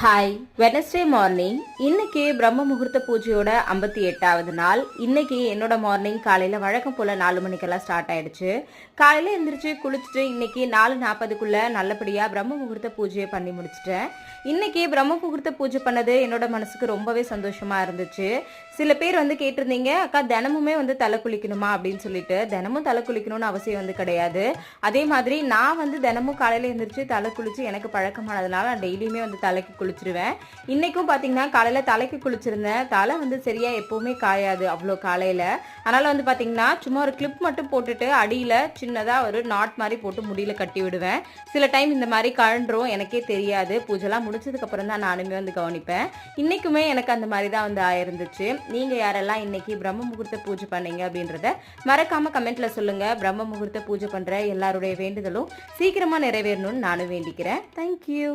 Hi, Wednesday morning. இன்னைக்கு பிரம்ம முகூர்த்த பூஜையோட 58வது நாள். இன்னைக்கு என்னோட மார்னிங் காலையில வழக்கம் போல 4 மணிக்கெல்லாம் ஸ்டார்ட் ஆயிடுச்சு. காலையில எந்திரிச்சு குளிச்சுட்டு இன்னைக்கு 4:40க்குள்ள நல்லபடியா பிரம்ம முகூர்த்த பூஜையை பண்ணி முடிச்சிட்டேன். இன்னைக்கு பிரம்ம முகூர்த்த பூஜை பண்ணது என்னோட மனசுக்கு ரொம்பவே சந்தோஷமா இருந்துச்சு. சில பேர் கேட்டிருந்தீங்க, அக்கா தினமுமே தலை குளிக்கணுமா அப்படின்னு சொல்லிட்டு. தினமும் தலை குளிக்கணும்னு அவசியம் கிடையாது. அதே மாதிரி நான் தினமும் காலையில எந்திரிச்சு தலை குளிச்சு எனக்கு பழக்கமானதுனால நான் டெய்லியுமே தலைக்கு குளிச்சிருவேன். இன்னைக்கும் பாத்தீங்கன்னா காலையில தலைக்கு குளிச்சிருந்தேன். தலை சரியா எப்பவுமே காயாது அவ்வளோ காலையில. அதனால பாத்தீங்கன்னா சும்மா ஒரு கிளிப் மட்டும் போட்டுட்டு அடியில சின்னதா ஒரு நாட் மாதிரி போட்டு முடியில கட்டி விடுவேன். சில டைம் இந்த மாதிரி கழன்றும், எனக்கே தெரியாது. பூஜைலாம் முடிச்சதுக்கு அப்புறம் தான் நானுமே கவனிப்பேன். இன்னைக்குமே எனக்கு அந்த மாதிரி தான் ஆயிருந்துச்சு. நீங்க யாரெல்லாம் இன்னைக்கு பிரம்ம முகூர்த்த பூஜை பண்ணீங்க அப்படின்றத மறக்காம கமெண்ட்ல சொல்லுங்க. பிரம்ம முகூர்த்த பூஜை பண்ற எல்லாருடைய வேண்டுதலும் சீக்கிரமா நிறைவேறணும்னு நானும் வேண்டிக்கிறேன். தேங்க்யூ.